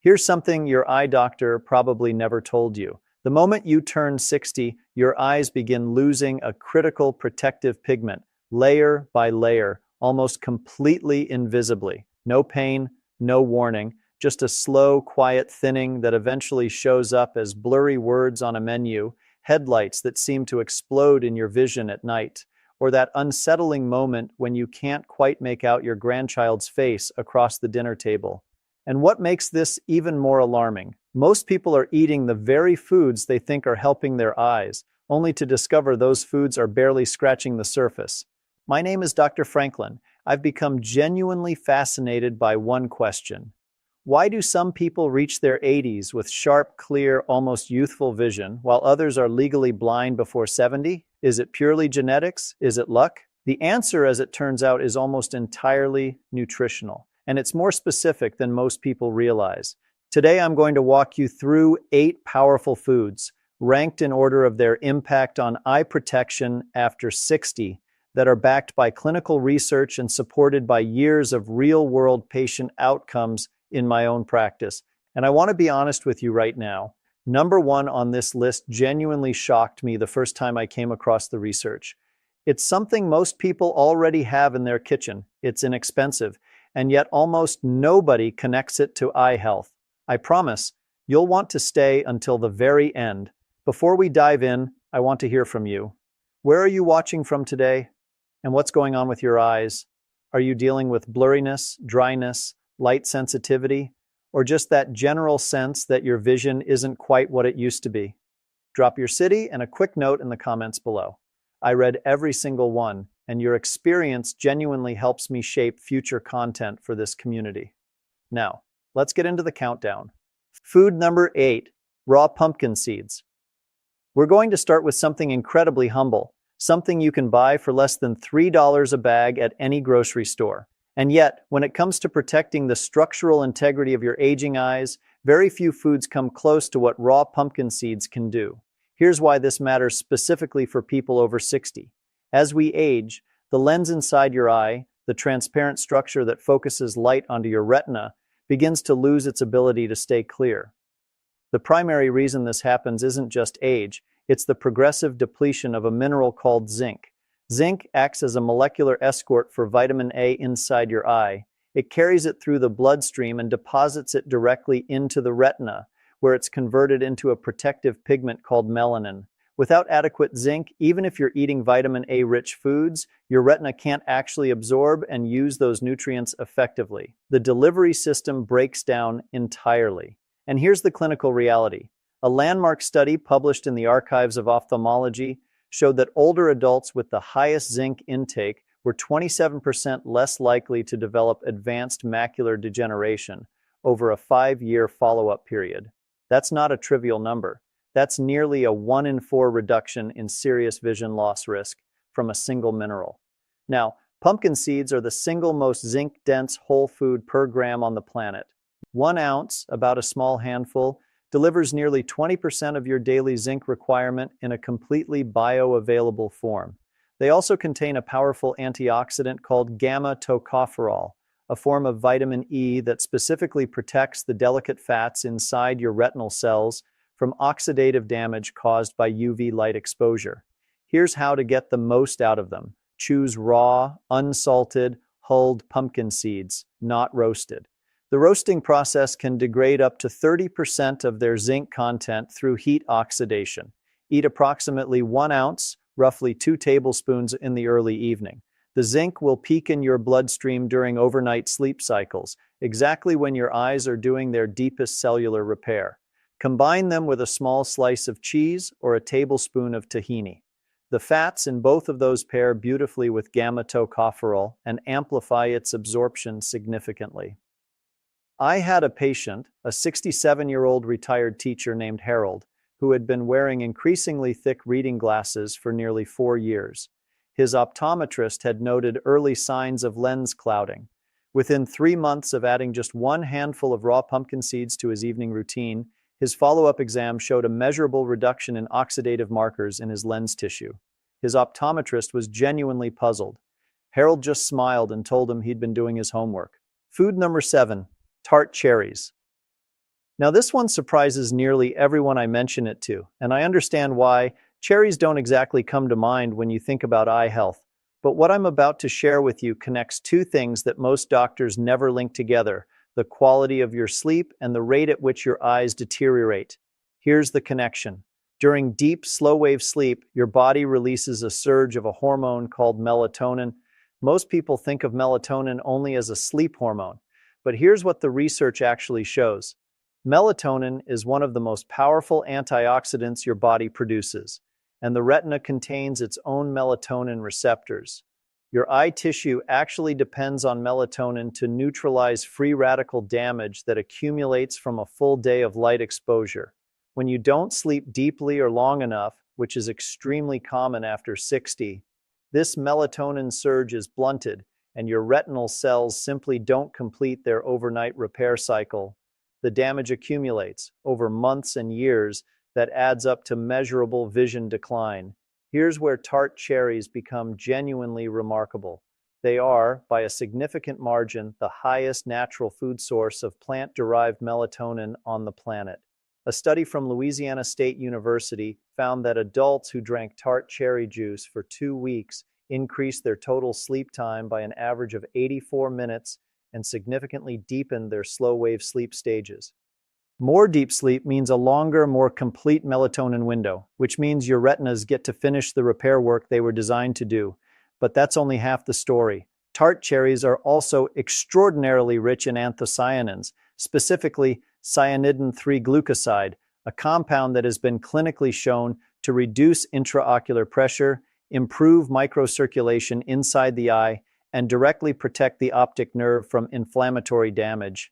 Here's something your eye doctor probably never told you. The moment you turn 60, your eyes begin losing a critical protective pigment, layer by layer, almost completely invisibly. No pain, no warning, just a slow, quiet thinning that eventually shows up as blurry words on a menu, headlights that seem to explode in your vision at night, or that unsettling moment when you can't quite make out your grandchild's face across the dinner table. And what makes this even more alarming? Most people are eating the very foods they think are helping their eyes, only to discover those foods are barely scratching the surface. My name is Dr. Franklin. I've become genuinely fascinated by one question. Why do some people reach their 80s with sharp, clear, almost youthful vision, while others are legally blind before 70? Is it purely genetics? Is it luck? The answer, as it turns out, is almost entirely nutritional, and it's more specific than most people realize. Today, I'm going to walk you through 8 powerful foods, ranked in order of their impact on eye protection after 60, that are backed by clinical research and supported by years of real-world patient outcomes in my own practice. And I want to be honest with you right now. Number 1 on this list genuinely shocked me the first time I came across the research. It's something most people already have in their kitchen. It's inexpensive, and yet almost nobody connects it to eye health. I promise you'll want to stay until the very end. Before we dive in, I want to hear from you. Where are you watching from today? And what's going on with your eyes? Are you dealing with blurriness, dryness, light sensitivity, or just that general sense that your vision isn't quite what it used to be? Drop your city and a quick note in the comments below. I read every single one, and your experience genuinely helps me shape future content for this community. Now, let's get into the countdown. Food number 8, raw pumpkin seeds. We're going to start with something incredibly humble, something you can buy for less than $3 a bag at any grocery store. And yet, when it comes to protecting the structural integrity of your aging eyes, very few foods come close to what raw pumpkin seeds can do. Here's why this matters specifically for people over 60. As we age, the lens inside your eye, the transparent structure that focuses light onto your retina, begins to lose its ability to stay clear. The primary reason this happens isn't just age, it's the progressive depletion of a mineral called zinc. Zinc acts as a molecular escort for vitamin A inside your eye. It carries it through the bloodstream and deposits it directly into the retina, where it's converted into a protective pigment called melanin. Without adequate zinc, even if you're eating vitamin A-rich foods, your retina can't actually absorb and use those nutrients effectively. The delivery system breaks down entirely. And here's the clinical reality. A landmark study published in the Archives of Ophthalmology showed that older adults with the highest zinc intake were 27% less likely to develop advanced macular degeneration over a 5-year follow-up period. That's not a trivial number. That's nearly a 1 in 4 reduction in serious vision loss risk from a single mineral. Now, pumpkin seeds are the single most zinc-dense whole food per gram on the planet. 1 ounce, about a small handful, delivers nearly 20% of your daily zinc requirement in a completely bioavailable form. They also contain a powerful antioxidant called gamma-tocopherol, a form of vitamin E that specifically protects the delicate fats inside your retinal cells from oxidative damage caused by UV light exposure. Here's how to get the most out of them. Choose raw, unsalted, hulled pumpkin seeds, not roasted. The roasting process can degrade up to 30% of their zinc content through heat oxidation. Eat approximately 1 ounce, roughly 2 tablespoons in the early evening. The zinc will peak in your bloodstream during overnight sleep cycles, exactly when your eyes are doing their deepest cellular repair. Combine them with a small slice of cheese or a tablespoon of tahini. The fats in both of those pair beautifully with gamma-tocopherol and amplify its absorption significantly. I had a patient, a 67-year-old retired teacher named Harold, who had been wearing increasingly thick reading glasses for nearly 4 years. His optometrist had noted early signs of lens clouding. Within 3 months of adding just 1 handful of raw pumpkin seeds to his evening routine, his follow-up exam showed a measurable reduction in oxidative markers in his lens tissue. His optometrist was genuinely puzzled. Harold just smiled and told him he'd been doing his homework. Food number 7. Tart cherries. Now, this one surprises nearly everyone I mention it to, and I understand why. Cherries don't exactly come to mind when you think about eye health. But what I'm about to share with you connects two things that most doctors never link together: the quality of your sleep and the rate at which your eyes deteriorate. Here's the connection. During deep, slow-wave sleep, your body releases a surge of a hormone called melatonin. Most people think of melatonin only as a sleep hormone, but here's what the research actually shows. Melatonin is one of the most powerful antioxidants your body produces, and the retina contains its own melatonin receptors. Your eye tissue actually depends on melatonin to neutralize free radical damage that accumulates from a full day of light exposure. When you don't sleep deeply or long enough, which is extremely common after 60, this melatonin surge is blunted, and your retinal cells simply don't complete their overnight repair cycle. The damage accumulates over months and years that adds up to measurable vision decline. Here's where tart cherries become genuinely remarkable. They are, by a significant margin, the highest natural food source of plant-derived melatonin on the planet. A study from Louisiana State University found that adults who drank tart cherry juice for 2 weeks increased their total sleep time by an average of 84 minutes and significantly deepened their slow-wave sleep stages. More deep sleep means a longer, more complete melatonin window, which means your retinas get to finish the repair work they were designed to do. But that's only half the story. Tart cherries are also extraordinarily rich in anthocyanins, specifically cyanidin-3-glucoside, a compound that has been clinically shown to reduce intraocular pressure, improve microcirculation inside the eye, and directly protect the optic nerve from inflammatory damage.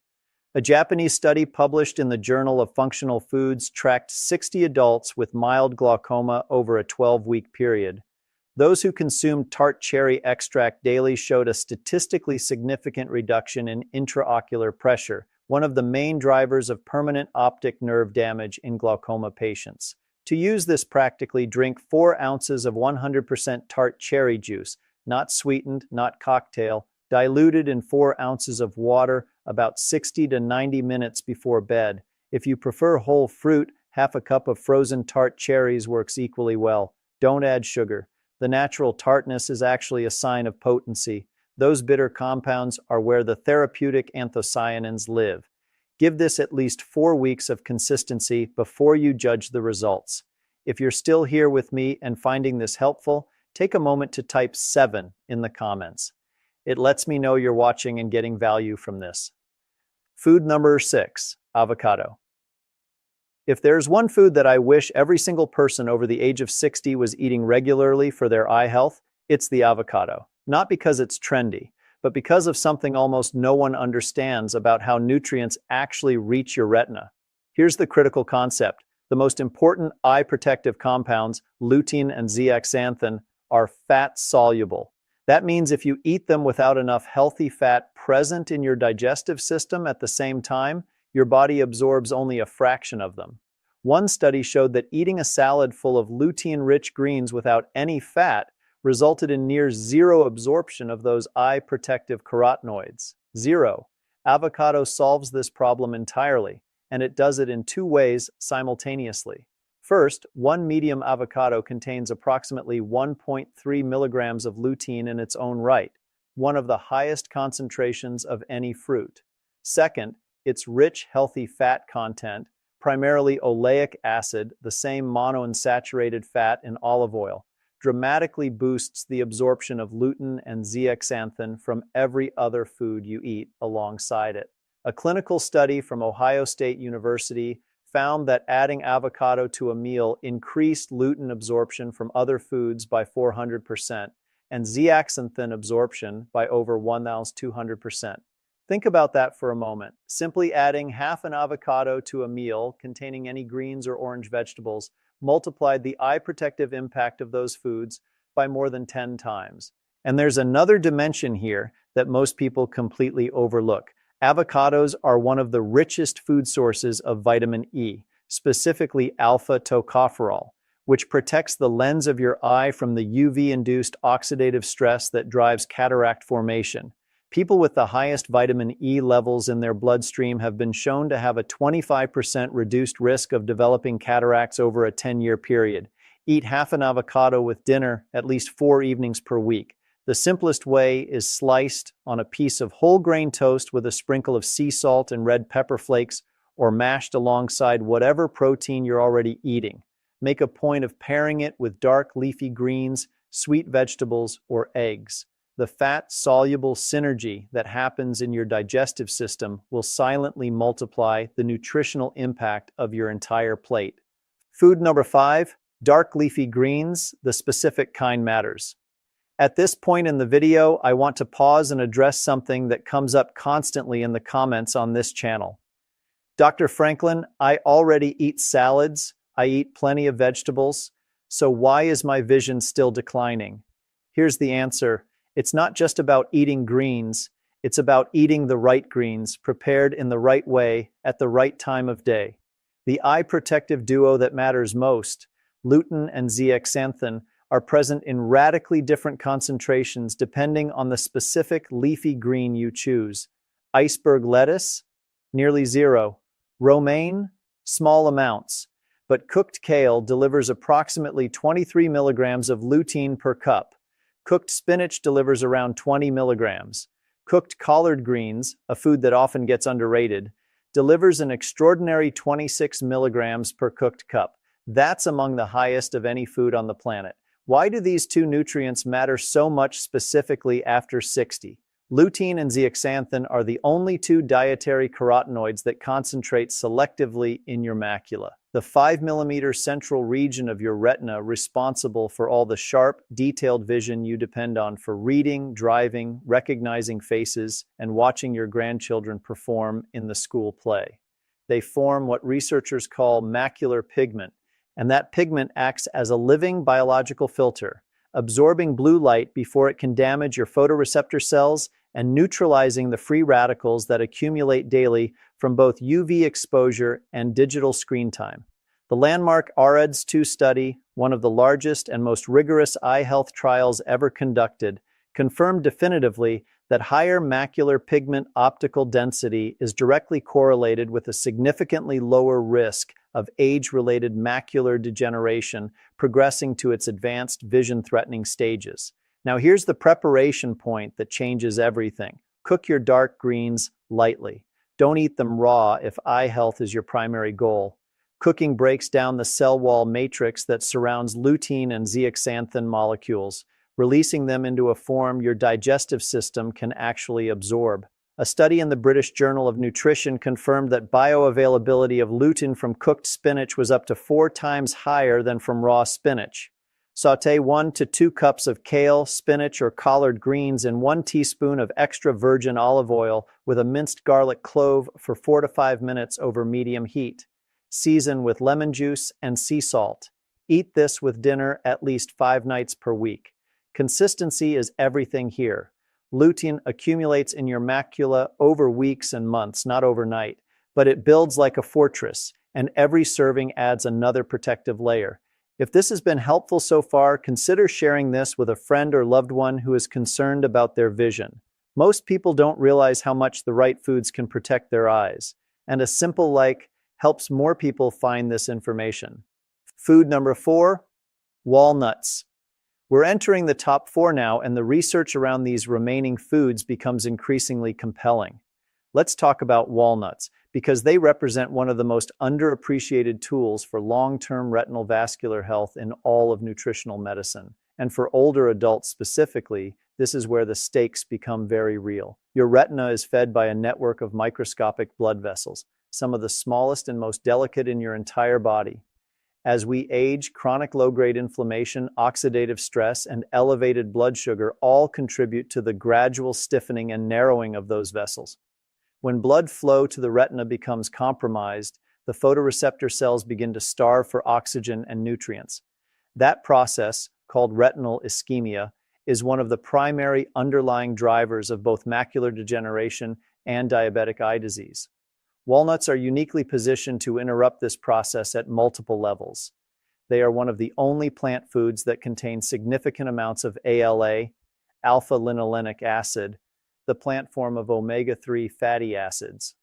A Japanese study published in the Journal of Functional Foods tracked 60 adults with mild glaucoma over a 12-week period. Those who consumed tart cherry extract daily showed a statistically significant reduction in intraocular pressure, one of the main drivers of permanent optic nerve damage in glaucoma patients. To use this practically, drink 4 ounces of 100% tart cherry juice, not sweetened, not cocktail, diluted in 4 ounces of water about 60 to 90 minutes before bed. If you prefer whole fruit, half a cup of frozen tart cherries works equally well. Don't add sugar. The natural tartness is actually a sign of potency. Those bitter compounds are where the therapeutic anthocyanins live. Give this at least 4 weeks of consistency before you judge the results. If you're still here with me and finding this helpful, take a moment to type 7 in the comments. It lets me know you're watching and getting value from this. Food number 6, avocado. If there's one food that I wish every single person over the age of 60 was eating regularly for their eye health, it's the avocado. Not because it's trendy, but because of something almost no one understands about how nutrients actually reach your retina. Here's the critical concept. The most important eye protective compounds, lutein and zeaxanthin, are fat-soluble. That means if you eat them without enough healthy fat present in your digestive system at the same time, your body absorbs only a fraction of them. One study showed that eating a salad full of lutein-rich greens without any fat resulted in near zero absorption of those eye protective carotenoids. Zero. Avocado solves this problem entirely, and it does it in 2 ways simultaneously. First, 1 medium avocado contains approximately 1.3 milligrams of lutein in its own right, one of the highest concentrations of any fruit. Second, its rich, healthy fat content, primarily oleic acid, the same monounsaturated fat in olive oil, dramatically boosts the absorption of lutein and zeaxanthin from every other food you eat alongside it. A clinical study from Ohio State University found that adding avocado to a meal increased lutein absorption from other foods by 400% and zeaxanthin absorption by over 1,200%. Think about that for a moment. Simply adding half an avocado to a meal containing any greens or orange vegetables multiplied the eye protective impact of those foods by more than 10 times. And there's another dimension here that most people completely overlook. Avocados are one of the richest food sources of vitamin E, specifically alpha-tocopherol, which protects the lens of your eye from the UV-induced oxidative stress that drives cataract formation. People with the highest vitamin E levels in their bloodstream have been shown to have a 25% reduced risk of developing cataracts over a 10-year period. Eat half an avocado with dinner at least 4 evenings per week. The simplest way is sliced on a piece of whole grain toast with a sprinkle of sea salt and red pepper flakes, or mashed alongside whatever protein you're already eating. Make a point of pairing it with dark leafy greens, sweet vegetables, or eggs. The fat-soluble synergy that happens in your digestive system will silently multiply the nutritional impact of your entire plate. Food number 5, dark leafy greens. The specific kind matters. At this point in the video, I want to pause and address something that comes up constantly in the comments on this channel. Dr. Franklin, I already eat salads. I eat plenty of vegetables. So why is my vision still declining? Here's the answer. It's not just about eating greens. It's about eating the right greens, prepared in the right way, at the right time of day. The eye protective duo that matters most, lutein and zeaxanthin, are present in radically different concentrations depending on the specific leafy green you choose. Iceberg lettuce? Nearly zero. Romaine? Small amounts. But cooked kale delivers approximately 23 milligrams of lutein per cup. Cooked spinach delivers around 20 milligrams. Cooked collard greens, a food that often gets underrated, delivers an extraordinary 26 milligrams per cooked cup. That's among the highest of any food on the planet. Why do these two nutrients matter so much specifically after 60? Lutein and zeaxanthin are the only two dietary carotenoids that concentrate selectively in your macula, the 5 mm central region of your retina responsible for all the sharp, detailed vision you depend on for reading, driving, recognizing faces, and watching your grandchildren perform in the school play. They form what researchers call macular pigment, and that pigment acts as a living biological filter, absorbing blue light before it can damage your photoreceptor cells and neutralizing the free radicals that accumulate daily from both UV exposure and digital screen time. The landmark AREDS-2 study, one of the largest and most rigorous eye health trials ever conducted, confirmed definitively that higher macular pigment optical density is directly correlated with a significantly lower risk of age-related macular degeneration progressing to its advanced vision-threatening stages. Now here's the preparation point that changes everything. Cook your dark greens lightly. Don't eat them raw if eye health is your primary goal. Cooking breaks down the cell wall matrix that surrounds lutein and zeaxanthin molecules, releasing them into a form your digestive system can actually absorb. A study in the British Journal of Nutrition confirmed that bioavailability of lutein from cooked spinach was up to 4 times higher than from raw spinach. Sauté 1 to 2 cups of kale, spinach, or collard greens in 1 teaspoon of extra virgin olive oil with a minced garlic clove for 4 to 5 minutes over medium heat. Season with lemon juice and sea salt. Eat this with dinner at least 5 nights per week. Consistency is everything here. Lutein accumulates in your macula over weeks and months, not overnight, but it builds like a fortress, and every serving adds another protective layer. If this has been helpful so far, consider sharing this with a friend or loved one who is concerned about their vision. Most people don't realize how much the right foods can protect their eyes, and a simple like helps more people find this information. Food number 4, walnuts. We're entering the top 4 now, and the research around these remaining foods becomes increasingly compelling. Let's talk about walnuts, because they represent one of the most underappreciated tools for long-term retinal vascular health in all of nutritional medicine. And for older adults specifically, this is where the stakes become very real. Your retina is fed by a network of microscopic blood vessels, some of the smallest and most delicate in your entire body. As we age, chronic low-grade inflammation, oxidative stress, and elevated blood sugar all contribute to the gradual stiffening and narrowing of those vessels. When blood flow to the retina becomes compromised, the photoreceptor cells begin to starve for oxygen and nutrients. That process, called retinal ischemia, is one of the primary underlying drivers of both macular degeneration and diabetic eye disease. Walnuts are uniquely positioned to interrupt this process at multiple levels. They are one of the only plant foods that contain significant amounts of ALA, alpha-linolenic acid, the plant form of omega-3 fatty acids.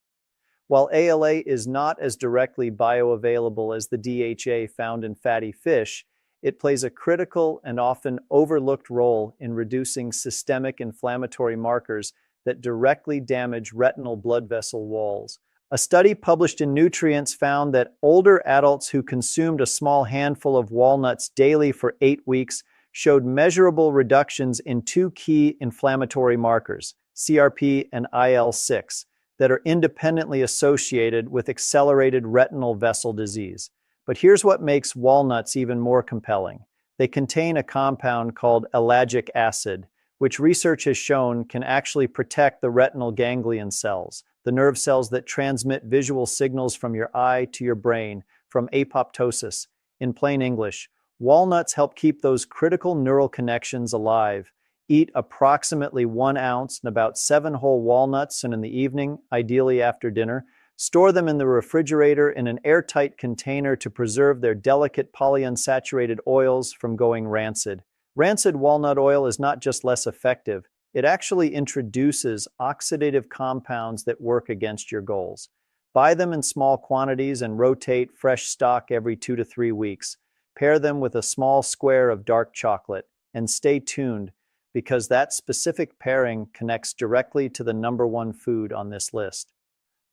While ALA is not as directly bioavailable as the DHA found in fatty fish, it plays a critical and often overlooked role in reducing systemic inflammatory markers that directly damage retinal blood vessel walls. A study published in Nutrients found that older adults who consumed a small handful of walnuts daily for 8 weeks showed measurable reductions in 2 key inflammatory markers, CRP and IL-6, that are independently associated with accelerated retinal vessel disease. But here's what makes walnuts even more compelling. They contain a compound called ellagic acid, which research has shown can actually protect the retinal ganglion cells, the nerve cells that transmit visual signals from your eye to your brain, from apoptosis. In plain English, walnuts help keep those critical neural connections alive. Eat approximately 1 ounce and about 7 whole walnuts in the evening, ideally after dinner. Store them in the refrigerator in an airtight container to preserve their delicate polyunsaturated oils from going rancid. Rancid walnut oil is not just less effective, it actually introduces oxidative compounds that work against your goals. Buy them in small quantities and rotate fresh stock every 2 to 3 weeks. Pair them with a small square of dark chocolate, and stay tuned because that specific pairing connects directly to the #1 food on this list.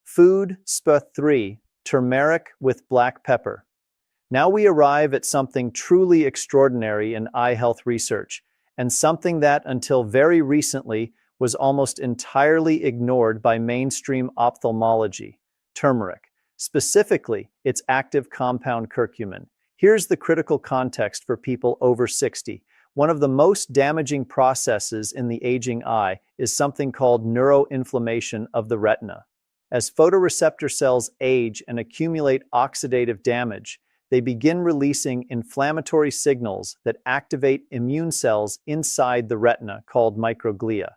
Food Sp3, turmeric with black pepper. Now we arrive at something truly extraordinary in eye health research, and something that until very recently was almost entirely ignored by mainstream ophthalmology: turmeric, specifically its active compound curcumin. Here's the critical context for people over 60. One of the most damaging processes in the aging eye is something called neuroinflammation of the retina. As photoreceptor cells age and accumulate oxidative damage, they begin releasing inflammatory signals that activate immune cells inside the retina called microglia.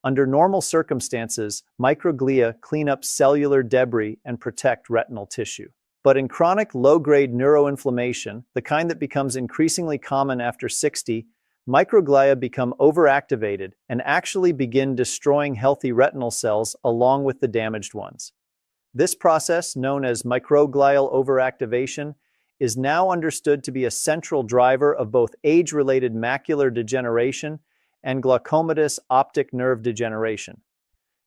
Under normal circumstances, microglia clean up cellular debris and protect retinal tissue. But in chronic low-grade neuroinflammation, the kind that becomes increasingly common after 60, microglia become overactivated and actually begin destroying healthy retinal cells along with the damaged ones. This process, known as microglial overactivation, is now understood to be a central driver of both age-related macular degeneration and glaucomatous optic nerve degeneration.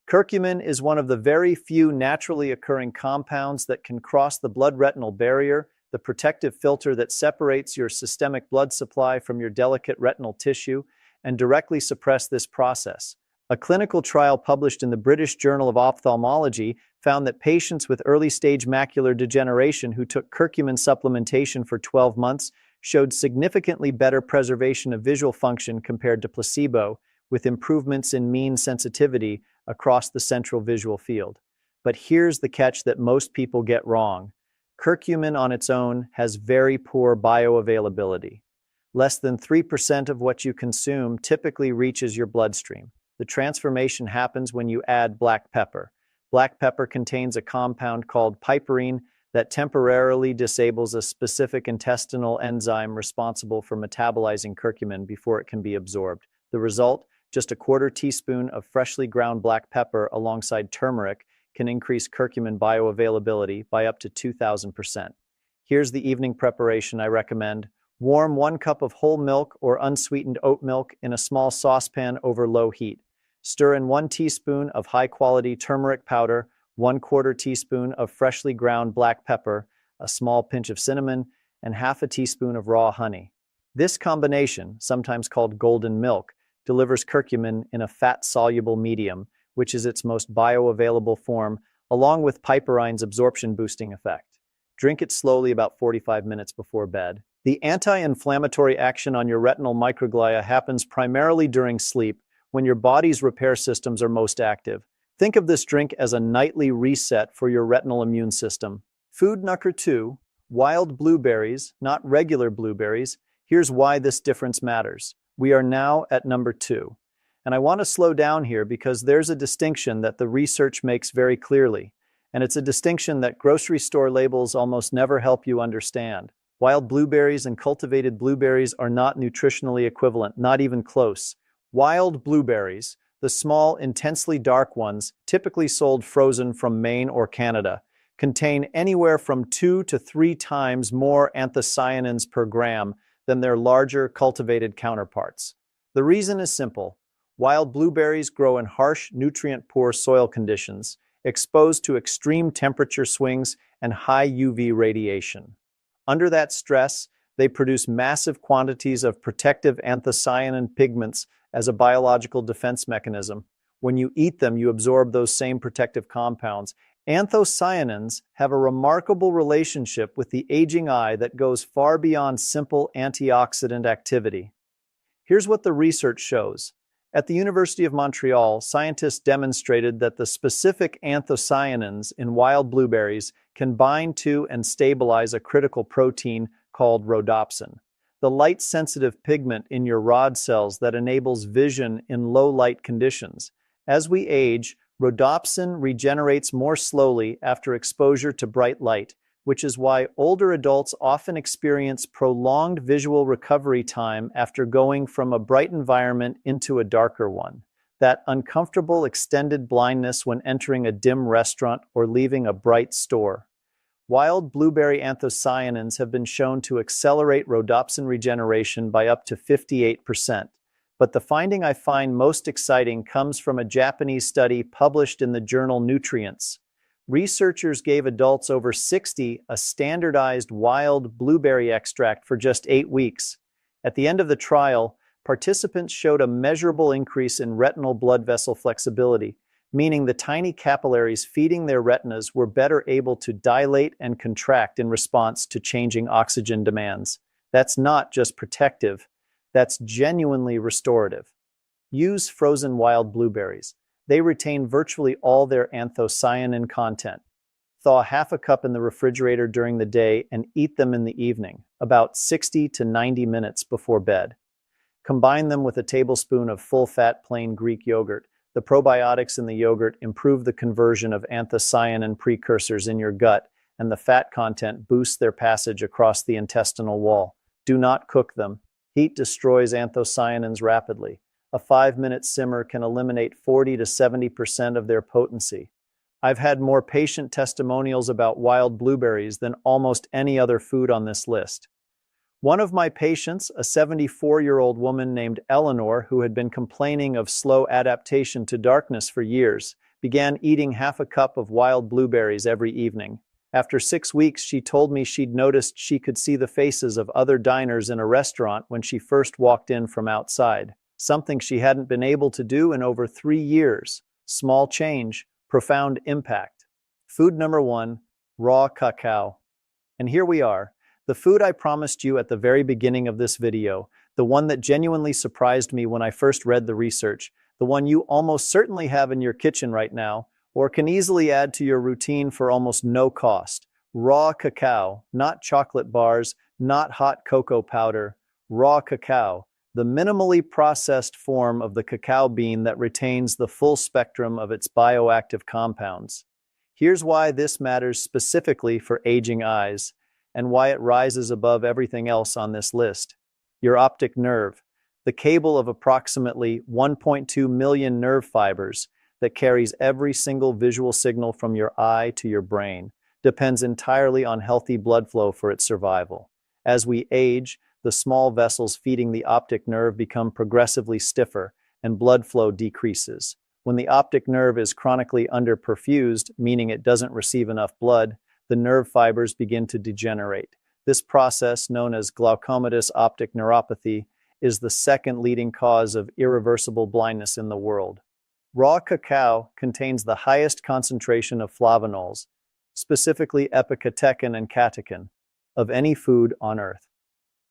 Curcumin is one of the very few naturally occurring compounds that can cross the blood-retinal barrier, the protective filter that separates your systemic blood supply from your delicate retinal tissue, and directly suppress this process. A clinical trial published in the British Journal of Ophthalmology found that patients with early-stage macular degeneration who took curcumin supplementation for 12 months showed significantly better preservation of visual function compared to placebo, with improvements in mean sensitivity across the central visual field. But here's the catch that most people get wrong. Curcumin on its own has very poor bioavailability. Less than 3% of what you consume typically reaches your bloodstream. The transformation happens when you add black pepper. Black pepper contains a compound called piperine that temporarily disables a specific intestinal enzyme responsible for metabolizing curcumin before it can be absorbed. The result? Just a 1/4 teaspoon of freshly ground black pepper alongside turmeric can increase curcumin bioavailability by up to 2,000%. Here's the evening preparation I recommend. Warm 1 cup of whole milk or unsweetened oat milk in a small saucepan over low heat. Stir in 1 teaspoon of high-quality turmeric powder, 1/4 teaspoon of freshly ground black pepper, a small pinch of cinnamon, and half a teaspoon of raw honey. This combination, sometimes called golden milk, delivers curcumin in a fat-soluble medium, which is its most bioavailable form, along with piperine's absorption-boosting effect. Drink it slowly about 45 minutes before bed. The anti-inflammatory action on your retinal microglia happens primarily during sleep, when your body's repair systems are most active. Think of this drink as a nightly reset for your retinal immune system. Food number 2, wild blueberries, not regular blueberries. Here's why this difference matters. We are now at number 2. And I want to slow down here because there's a distinction that the research makes very clearly. And it's a distinction that grocery store labels almost never help you understand. Wild blueberries and cultivated blueberries are not nutritionally equivalent, not even close. Wild blueberries, The small, intensely dark ones, typically sold frozen from Maine or Canada, contain anywhere from 2 to 3 times more anthocyanins per gram than their larger, cultivated counterparts. The reason is simple. Wild blueberries grow in harsh, nutrient-poor soil conditions, exposed to extreme temperature swings and high UV radiation. Under that stress, they produce massive quantities of protective anthocyanin pigments as a biological defense mechanism. When you eat them, you absorb those same protective compounds. Anthocyanins have a remarkable relationship with the aging eye that goes far beyond simple antioxidant activity. Here's what the research shows. At the University of Montreal, scientists demonstrated that the specific anthocyanins in wild blueberries can bind to and stabilize a critical protein called rhodopsin, the light-sensitive pigment in your rod cells that enables vision in low-light conditions. As we age, rhodopsin regenerates more slowly after exposure to bright light, which is why older adults often experience prolonged visual recovery time after going from a bright environment into a darker one. That uncomfortable extended blindness when entering a dim restaurant or leaving a bright store. Wild blueberry anthocyanins have been shown to accelerate rhodopsin regeneration by up to 58%. But the finding I find most exciting comes from a Japanese study published in the journal Nutrients. Researchers gave adults over 60 a standardized wild blueberry extract for just 8 weeks. At the end of the trial, participants showed a measurable increase in retinal blood vessel flexibility, meaning the tiny capillaries feeding their retinas were better able to dilate and contract in response to changing oxygen demands. That's not just protective, that's genuinely restorative. Use frozen wild blueberries. They retain virtually all their anthocyanin content. Thaw half a cup in the refrigerator during the day and eat them in the evening, about 60 to 90 minutes before bed. Combine them with a tablespoon of full-fat plain Greek yogurt. The probiotics in the yogurt improve the conversion of anthocyanin precursors in your gut, and the fat content boosts their passage across the intestinal wall. Do not cook them. Heat destroys anthocyanins rapidly. A 5-minute simmer can eliminate 40 to 70% of their potency. I've had more patient testimonials about wild blueberries than almost any other food on this list. One of my patients, a 74-year-old woman named Eleanor, who had been complaining of slow adaptation to darkness for years, began eating half a cup of wild blueberries every evening. After 6 weeks, she told me she'd noticed she could see the faces of other diners in a restaurant when she first walked in from outside. Something she hadn't been able to do in over 3 years. Small change, profound impact. Food number 1, raw cacao. And here we are, the food I promised you at the very beginning of this video, the one that genuinely surprised me when I first read the research, the one you almost certainly have in your kitchen right now, or can easily add to your routine for almost no cost. Raw cacao, not chocolate bars, not hot cocoa powder, raw cacao. The minimally processed form of the cacao bean that retains the full spectrum of its bioactive compounds. Here's why this matters specifically for aging eyes, and why it rises above everything else on this list. Your optic nerve, the cable of approximately 1.2 million nerve fibers that carries every single visual signal from your eye to your brain, depends entirely on healthy blood flow for its survival. As we age, the small vessels feeding the optic nerve become progressively stiffer, and blood flow decreases. When the optic nerve is chronically underperfused, meaning it doesn't receive enough blood, the nerve fibers begin to degenerate. This process, known as glaucomatous optic neuropathy, is the second leading cause of irreversible blindness in the world. Raw cacao contains the highest concentration of flavonols, specifically epicatechin and catechin, of any food on Earth.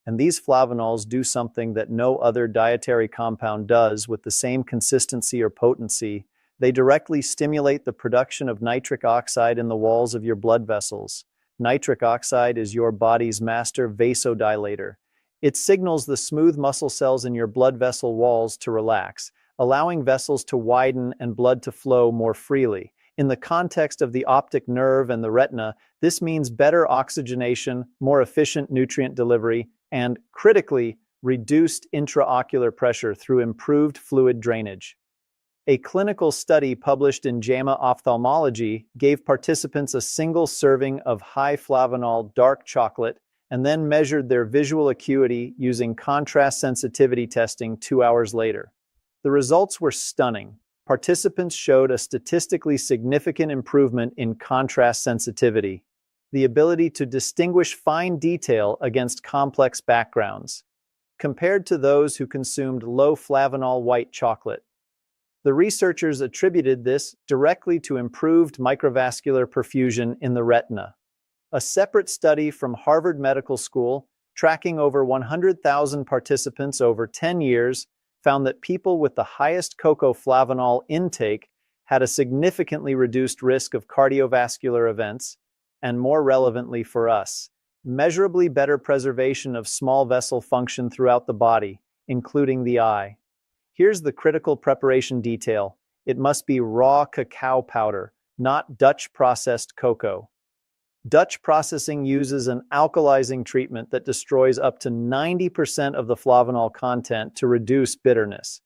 And these flavonols do something that no other dietary compound does with the same consistency or potency. They directly stimulate the production of nitric oxide in the walls of your blood vessels. Nitric oxide is your body's master vasodilator. It signals the smooth muscle cells in your blood vessel walls to relax, allowing vessels to widen and blood to flow more freely. In the context of the optic nerve and the retina, this means better oxygenation, more efficient nutrient delivery, and, critically, reduced intraocular pressure through improved fluid drainage. A clinical study published in JAMA Ophthalmology gave participants a single serving of high flavanol dark chocolate and then measured their visual acuity using contrast sensitivity testing 2 hours later. The results were stunning. Participants showed a statistically significant improvement in contrast sensitivity, the ability to distinguish fine detail against complex backgrounds, compared to those who consumed low flavanol white chocolate. The researchers attributed this directly to improved microvascular perfusion in the retina. A separate study from Harvard Medical School, tracking over 100,000 participants over 10 years, found that people with the highest cocoa flavanol intake had a significantly reduced risk of cardiovascular events, and more relevantly for us, measurably better preservation of small vessel function throughout the body, including the eye. Here's the critical preparation detail. It must be raw cacao powder, not Dutch processed cocoa. Dutch processing uses an alkalizing treatment that destroys up to 90% of the flavanol content to reduce bitterness.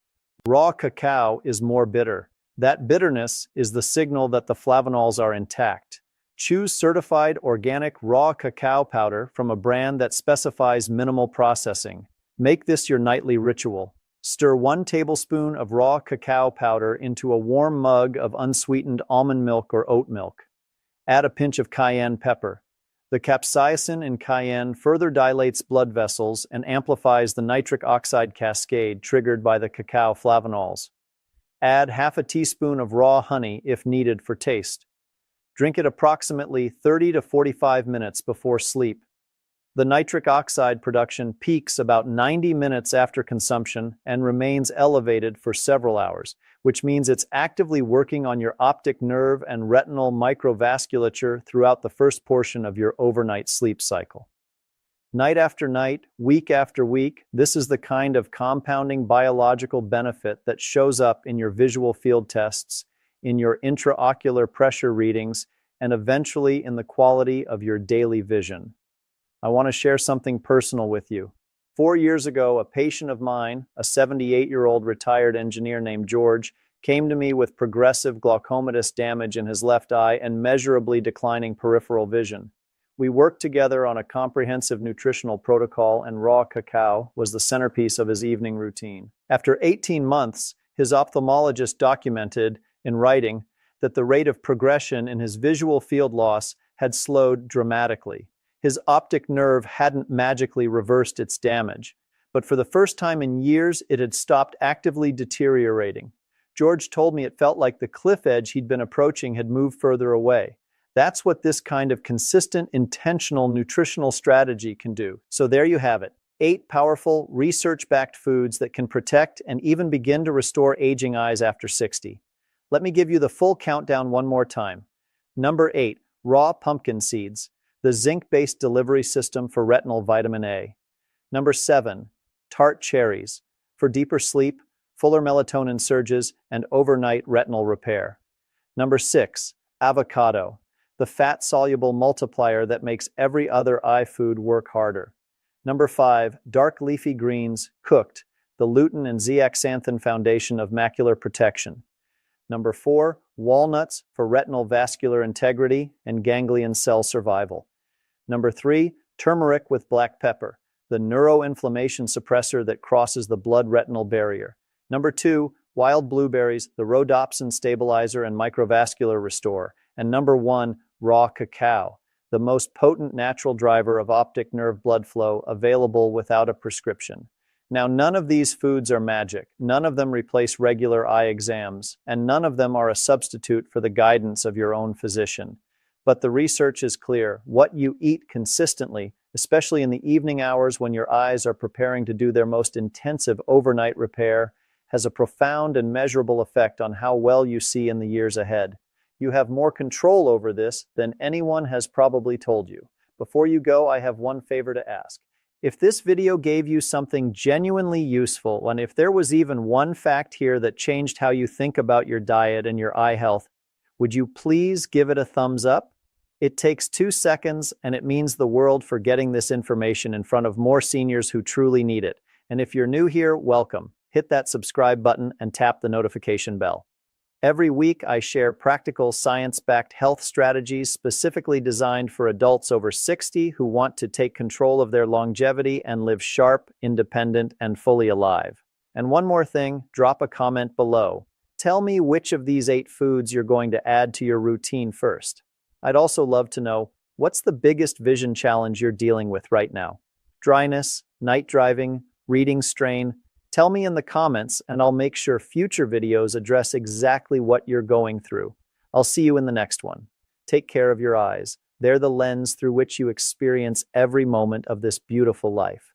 Raw cacao is more bitter. That bitterness is the signal that the flavanols are intact. Choose certified organic raw cacao powder from a brand that specifies minimal processing. Make this your nightly ritual. Stir 1 tablespoon of raw cacao powder into a warm mug of unsweetened almond milk or oat milk. Add a pinch of cayenne pepper. The capsaicin in cayenne further dilates blood vessels and amplifies the nitric oxide cascade triggered by the cacao flavanols. Add half a teaspoon of raw honey if needed for taste. Drink it approximately 30 to 45 minutes before sleep. The nitric oxide production peaks about 90 minutes after consumption and remains elevated for several hours, which means it's actively working on your optic nerve and retinal microvasculature throughout the first portion of your overnight sleep cycle. Night after night, week after week, this is the kind of compounding biological benefit that shows up in your visual field tests, in your intraocular pressure readings, and eventually in the quality of your daily vision. I want to share something personal with you. 4 years ago, a patient of mine, a 78-year-old retired engineer named George, came to me with progressive glaucomatous damage in his left eye and measurably declining peripheral vision. We worked together on a comprehensive nutritional protocol, and raw cacao was the centerpiece of his evening routine. After 18 months, his ophthalmologist documented, in writing, that the rate of progression in his visual field loss had slowed dramatically. His optic nerve hadn't magically reversed its damage, but for the first time in years, it had stopped actively deteriorating. George told me it felt like the cliff edge he'd been approaching had moved further away. That's what this kind of consistent, intentional nutritional strategy can do. So there you have it. 8 powerful, research-backed foods that can protect and even begin to restore aging eyes after 60. Let me give you the full countdown one more time. Number 8, raw pumpkin seeds, the zinc-based delivery system for retinal vitamin A. Number 7, tart cherries, for deeper sleep, fuller melatonin surges, and overnight retinal repair. Number 6, avocado, the fat-soluble multiplier that makes every other eye food work harder. Number 5, dark leafy greens, cooked, the lutein and zeaxanthin foundation of macular protection. Number 4, walnuts for retinal vascular integrity and ganglion cell survival. Number 3, turmeric with black pepper, the neuroinflammation suppressor that crosses the blood-retinal barrier. Number 2, wild blueberries, the rhodopsin stabilizer and microvascular restorer. And number 1, raw cacao, the most potent natural driver of optic nerve blood flow available without a prescription. Now, none of these foods are magic, none of them replace regular eye exams, and none of them are a substitute for the guidance of your own physician. But the research is clear. What you eat consistently, especially in the evening hours when your eyes are preparing to do their most intensive overnight repair, has a profound and measurable effect on how well you see in the years ahead. You have more control over this than anyone has probably told you. Before you go, I have one favor to ask. If this video gave you something genuinely useful, and if there was even one fact here that changed how you think about your diet and your eye health, would you please give it a thumbs up? It takes 2 seconds, and it means the world for getting this information in front of more seniors who truly need it. And if you're new here, welcome. Hit that subscribe button and tap the notification bell. Every week, I share practical science-backed health strategies specifically designed for adults over 60 who want to take control of their longevity and live sharp, independent, and fully alive. And one more thing, drop a comment below. Tell me which of these 8 foods you're going to add to your routine first. I'd also love to know, what's the biggest vision challenge you're dealing with right now? Dryness, night driving, reading strain? Tell me in the comments and I'll make sure future videos address exactly what you're going through. I'll see you in the next one. Take care of your eyes. They're the lens through which you experience every moment of this beautiful life.